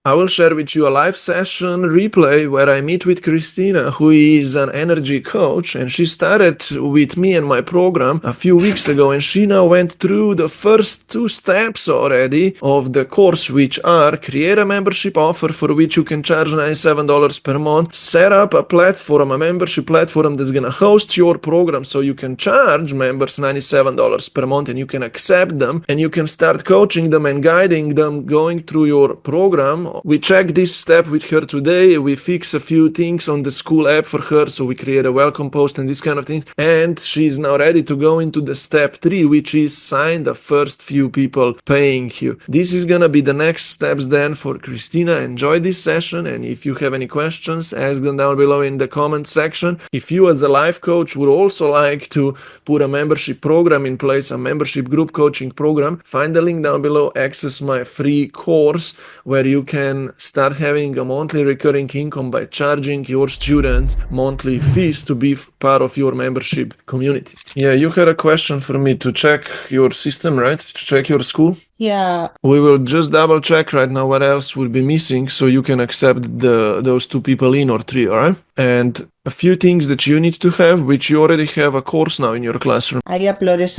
I will share with you a live session replay where I meet with Cristina, who is an energy coach, and she started with me and my program a few weeks ago, and she now went through the first 2 steps already of the course, which are create a membership offer for which you can charge $97 per month, set up a platform, a membership platform that's gonna host your program so you can charge members $97 per month and you can accept them and you can start coaching them and guiding them going through your program. We checked this step with her today. We fix a few things on the Skool app for her, so we create a welcome post and this kind of thing, and she's now ready to go into the step 3, which is sign the first few people paying you. This is gonna be the next steps then for Cristina. Enjoy this session, and if you have any questions, ask them down below in the comment section. If you as a life coach would also like to put a membership program in place, a membership group coaching program, find the link down below, access my free course where you can start having a monthly recurring income by charging your students monthly fees to be part of your membership community. Yeah, you had a question for me to check your system, right? To check your school? Yeah. We will just double check right now what else will be missing so you can accept those 2 people in or 3, all right? And a few things that you need to have, which you already have a course now in your classroom. I uploaded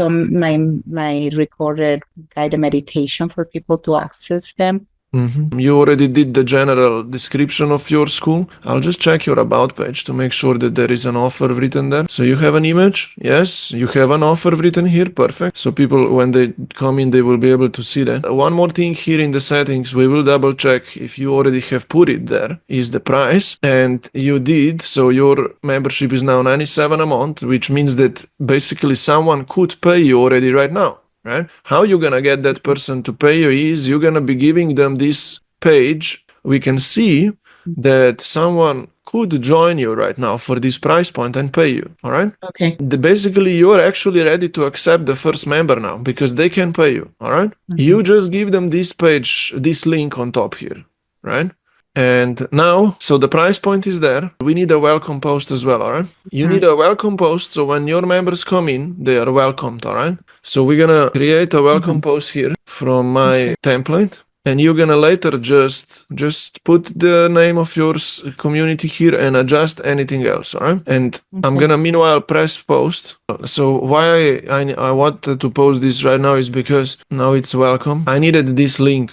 my recorded guided meditation for people to access them. You already did the general description of your school. I'll just check your about page to make sure that there is an offer written there. So you have an image? Yes, you have an offer written here. Perfect. So people, when they come in, they will be able to see that. One more thing here in the settings, we will double check if you already have put it there, is the price. And you did. So your membership is now $97 a month, which means that basically someone could pay you already right now. Right? How you're gonna get that person to pay you is you're gonna be giving them this page. We can see that someone could join you right now for this price point and pay you. All right? Okay. Basically, you're actually ready to accept the first member now because they can pay you. All right? You just give them this page, this link on top here, right? And now, so the price point is there. We need a welcome post as well, all right? You need a welcome post, so when your members come in, they are welcomed, all right? So we're gonna create a welcome post here from my template, and you're gonna later just put the name of your community here and adjust anything else, all right? And I'm gonna meanwhile press post. So why I wanted to post this right now is because now it's welcome. I needed this link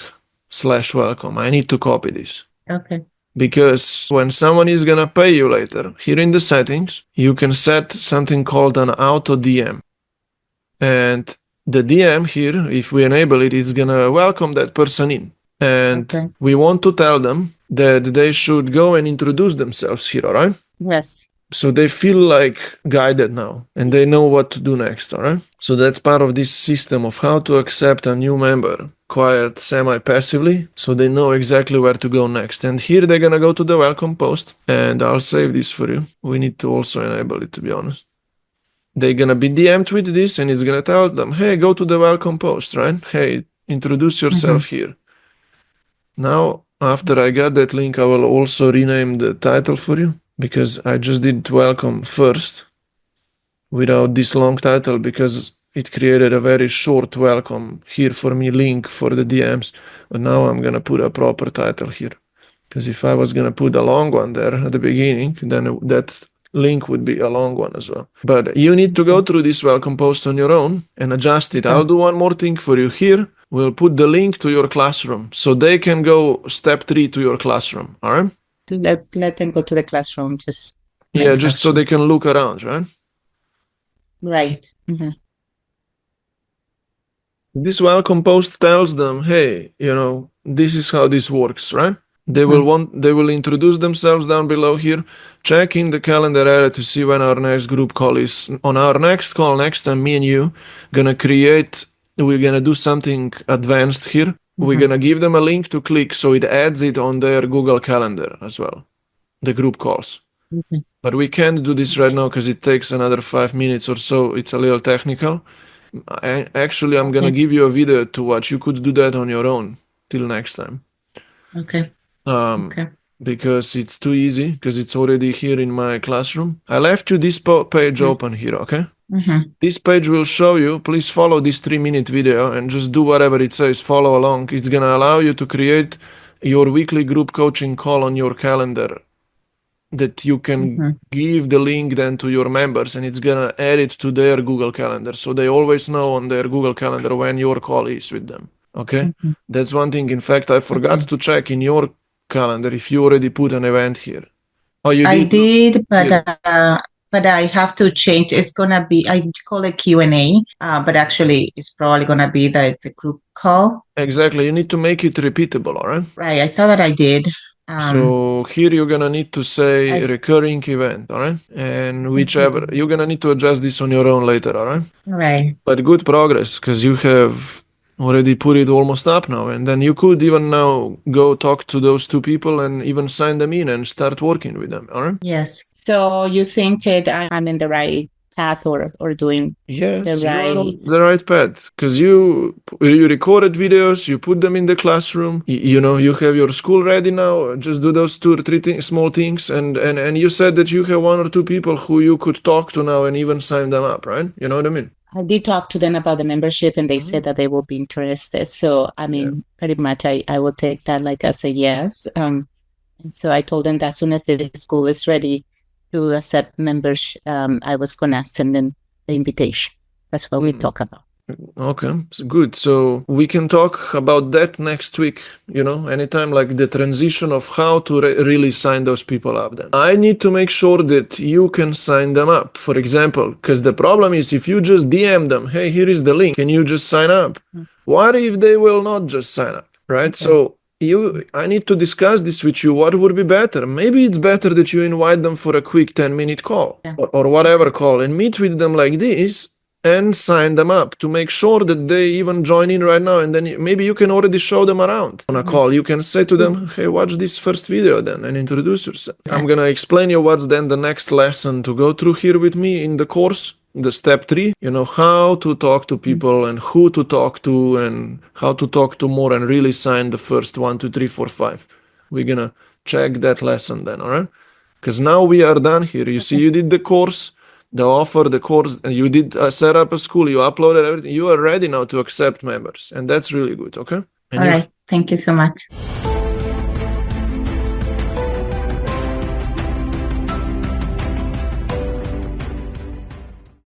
/welcome. I need to copy this. Okay. Because when someone is gonna pay you later, here in the settings, you can set something called an auto DM. And the DM here, if we enable it, it's gonna welcome that person in. And we want to tell them that they should go and introduce themselves here, all right? Yes. So they feel like guided now and they know what to do next, all right? So that's part of this system of how to accept a new member quiet, semi-passively, so they know exactly where to go next. And here they're gonna go to the welcome post, and I'll save this for you. We need to also enable it, to be honest. They're gonna be DM'd with this, and it's gonna tell them, hey, go to the welcome post, right? Hey, introduce yourself here. Now, after I got that link, I will also rename the title for you, because I just did welcome first without this long title, because it created a very short welcome here for me link for the DMs. But now I'm gonna put a proper title here, because if I was gonna put a long one there at the beginning, then that link would be a long one as well. But you need to go through this welcome post on your own and adjust it. I'll do one more thing for you here. We'll put the link to your classroom so they can go step 3 to your classroom. All right? Let them go to the classroom. Just so they can look around, right? Right. This welcome post tells them, hey, this is how this works, right? They will introduce themselves down below here. Check in the calendar area to see when our next group call is. On our next call, next time, me and you we're gonna do something advanced here. We're gonna give them a link to click so it adds it on their Google Calendar as well, the group calls. But we can't do this right now because it takes another 5 minutes or so. It's a little technical. Actually, I'm gonna give you a video to watch. You could do that on your own till next time. Okay. Because it's too easy, because it's already here in my classroom. I left you this page open here, okay? This page will show you, please follow this 3-minute video and just do whatever it says, follow along. It's gonna allow you to create your weekly group coaching call on your calendar, that you can give the link then to your members, and it's gonna add it to their Google Calendar, so they always know on their Google Calendar when your call is with them. Okay, that's one thing. In fact, I forgot to check in your calendar if you already put an event here. Oh, you I did? did, but I have to change. It's gonna be, I call it Q&A, but actually it's probably gonna be the group call. Exactly. You need to make it repeatable, all right? Right. I thought that I did. So here you're gonna need to say recurring event, all right? And whichever, you're gonna need to adjust this on your own later, all right? Right. But good progress, because you have already put it almost up now, and then you could even now go talk to those two people and even sign them in and start working with them, all right? Yes. So you think that I'm in the right path or doing Yes, the you are on right... the right path, because you recorded videos, you put them in the classroom, you know, you have your school ready now. Just do those 2 or 3 small things, and you said that you have 1 or 2 people who you could talk to now and even sign them up, right? You know what I mean? I did talk to them about the membership, and they said that they will be interested. So, I mean, pretty much I will take that like as a yes. And so I told them that as soon as the school is ready to accept members, I was going to send them the invitation. That's what we talk about. Okay, good. So we can talk about that next week, you know, anytime, like the transition of how to really sign those people up then. I need to make sure that you can sign them up, for example, because the problem is if you just DM them, hey, here is the link, can you just sign up? What if they will not just sign up, right? So I need to discuss this with you. What would be better? Maybe it's better that you invite them for a quick 10-minute call or whatever call and meet with them like this and sign them up to make sure that they even join in right now. And then maybe you can already show them around on a call. You can say to them, hey, watch this first video then and introduce yourself. I'm going to explain you what's then the next lesson to go through here with me in the course. The step 3, you know, how to talk to people and who to talk to and how to talk to more and really sign the first 1, 2, 3, 4, 5. We're going to check that lesson then, all right? Because now we are done here. You see, you did the course, the offer, the course, and you did set up a school, you uploaded everything. You are ready now to accept members, and that's really good, okay? And all right. Thank you so much.